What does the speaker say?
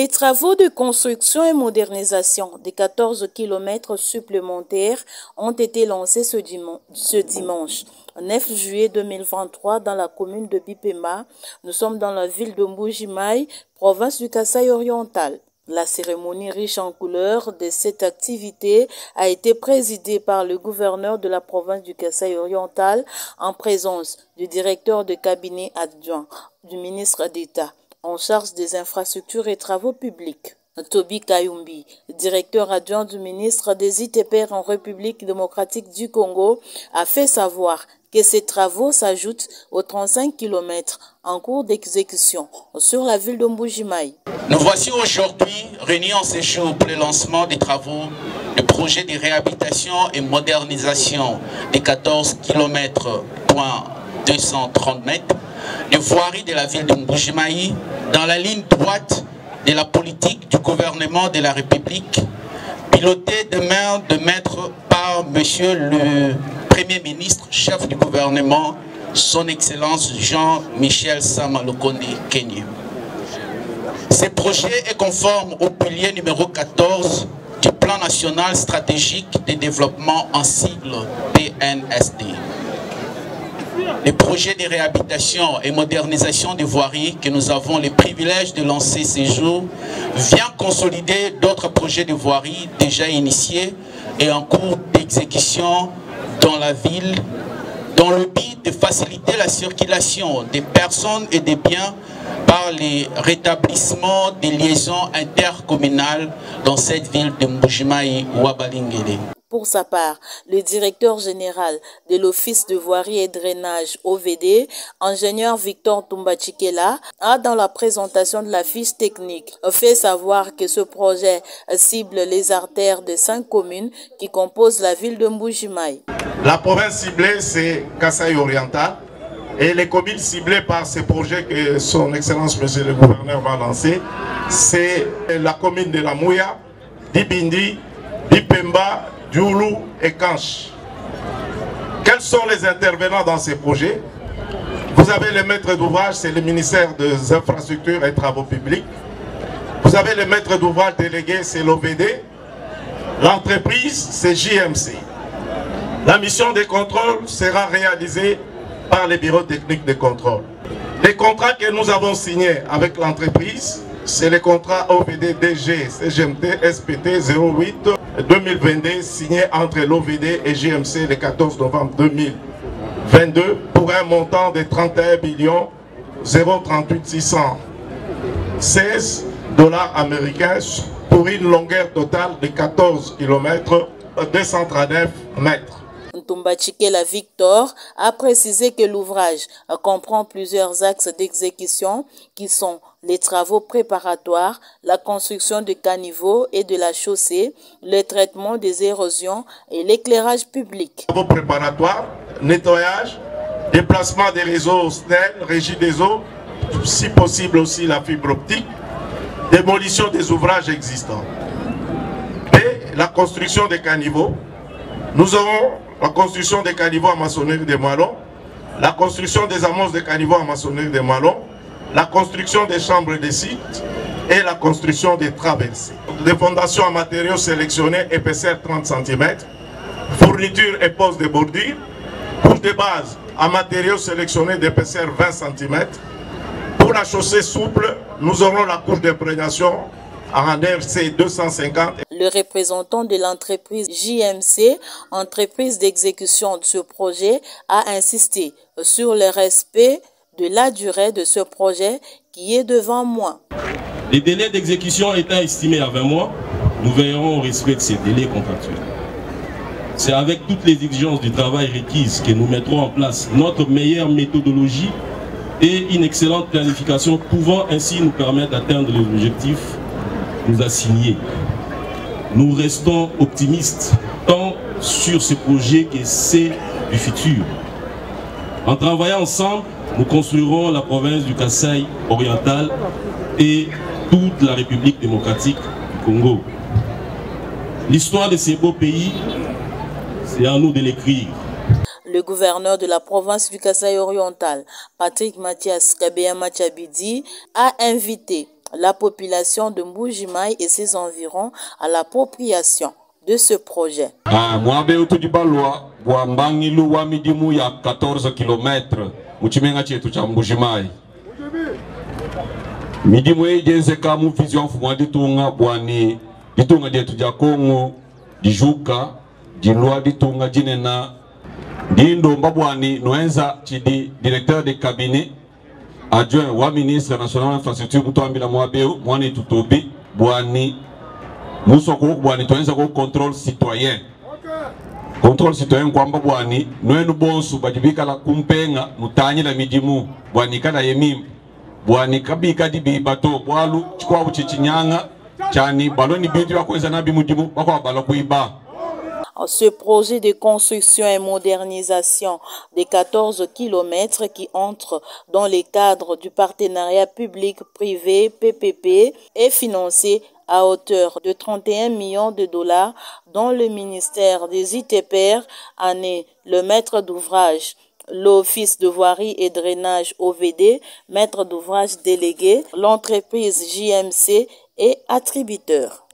Les travaux de construction et modernisation des 14 km supplémentaires ont été lancés ce dimanche, 9 juillet 2023, dans la commune de Bipema. Nous sommes dans la ville de Mbuji-Mayi, province du Kasaï oriental. La cérémonie riche en couleurs de cette activité a été présidée par le gouverneur de la province du Kasaï oriental en présence du directeur de cabinet adjoint du ministre d'État en charge des infrastructures et travaux publics. Toby Kayumbi, directeur adjoint du ministre des ITPR en République démocratique du Congo, a fait savoir que ces travaux s'ajoutent aux 35 km en cours d'exécution sur la ville de Mbuji-Mayi. Nous voici aujourd'hui réunis en séjour pour le lancement des travaux du projet de réhabilitation et modernisation des 14 km 230 mètres de voirie de la ville de Mbuji-Mayi dans la ligne droite de la politique du gouvernement de la République, pilotée de main de maître par Monsieur le Premier ministre, chef du gouvernement, son Excellence Jean-Michel Sama Lukonde Kenyé. Ce projet est conforme au pilier numéro 14 du Plan national stratégique de développement en sigle PNSD. Le projet de réhabilitation et modernisation des voiries que nous avons le privilège de lancer ces jours vient consolider d'autres projets de voirie déjà initiés et en cours d'exécution dans la ville, dans le but de faciliter la circulation des personnes et des biens par les rétablissements des liaisons intercommunales dans cette ville de Mbuji-Mayi Wabalingele. Pour sa part, le directeur général de l'Office de voirie et drainage OVD, ingénieur Victor Tumbachikela, a dans la présentation de la fiche technique fait savoir que ce projet cible les artères de 5 communes qui composent la ville de Mbuji-Mayi. La province ciblée, c'est Kasaï oriental, et les communes ciblées par ces projets que son Excellence Monsieur le Gouverneur va lancer, c'est la commune de la Mouya, d'Ibindi, d'Ipemba, Djoulou et Kanch. Quels sont les intervenants dans ces projets? Vous avez le maître d'ouvrage, c'est le ministère des Infrastructures et Travaux Publics. Vous avez le maître d'ouvrage délégué, c'est l'OVD. L'entreprise, c'est JMC. La mission de contrôle sera réalisée par les bureaux techniques de contrôle. Les contrats que nous avons signés avec l'entreprise, c'est le contrat OVD DG CGMT SPT 08-2022 signé entre l'OVD et GMC le 14 novembre 2022 pour un montant de 31 038 616 $ américains pour une longueur totale de 14 km 239 mètres. Tumbachikela Victor a précisé que l'ouvrage comprend plusieurs axes d'exécution qui sont les travaux préparatoires, la construction de caniveaux et de la chaussée, le traitement des érosions et l'éclairage public. Travaux préparatoires, nettoyage, déplacement des réseaux SNEL, régie des eaux, si possible aussi la fibre optique, démolition des ouvrages existants. Et la construction des caniveaux. Nous aurons la construction des caniveaux en maçonnerie des moellons, la construction des amonces de caniveaux en maçonnerie des moellons, la construction des chambres de sites et la construction des traversées. Des fondations en matériaux sélectionnés, épaisseur 30 cm, fourniture et pose de bordure, couche de base en matériaux sélectionnés d'épaisseur 20 cm. Pour la chaussée souple, nous aurons la couche d'imprégnation en RC 250. Le représentant de l'entreprise JMC, entreprise d'exécution de ce projet, a insisté sur le respect de la durée de ce projet qui est devant moi. Les délais d'exécution étant estimés à 20 mois, nous veillerons au respect de ces délais contractuels. C'est avec toutes les exigences du travail requises que nous mettrons en place notre meilleure méthodologie et une excellente planification pouvant ainsi nous permettre d'atteindre les objectifs nous assigner. Nous restons optimistes tant sur ce projet que c'est du futur. En travaillant ensemble, nous construirons la province du Kasaï oriental et toute la République démocratique du Congo. L'histoire de ces beaux pays, c'est à nous de l'écrire. Le gouverneur de la province du Kasaï oriental, Patrick Mathias Kabeya Machabidi, a invité la population de Mbuji-Mayi et ses environs à l'appropriation de ce projet. Mwabe utudibalwa bwa mbangilu wa midimu ya 14 km muchimenga chetu cha Mbuji-Mayi. Midimu ejeze kamu vision fumwa ditunga bwani ditunga dietu ja Kongo dijuka dilwa ditunga jinena dindo mbabwani noenza chidi directeur de cabinet adjoint wa ministre national infrastructure mutwambila mwabeu mwani tutobi bwani musoko bwani toenza ko contrôle citoyen. Contrôle citoyen kwamba bwani nwenu bonsu bajibika la kumpenga mutanyi la midimu bwani kana yemi bwani kabika dibi bato bwalu chikwa uchichinyanga chani baloni bintu yakweza nabi mudimu bakwa balo kuiba. Ce projet de construction et modernisation des 14 km qui entre dans le cadre du partenariat public-privé PPP est financé à hauteur de 31 millions de dollars dont le ministère des ITPR en est le maître d'ouvrage. L'Office de voirie et drainage OVD, maître d'ouvrage délégué, l'entreprise JMC et attributeur.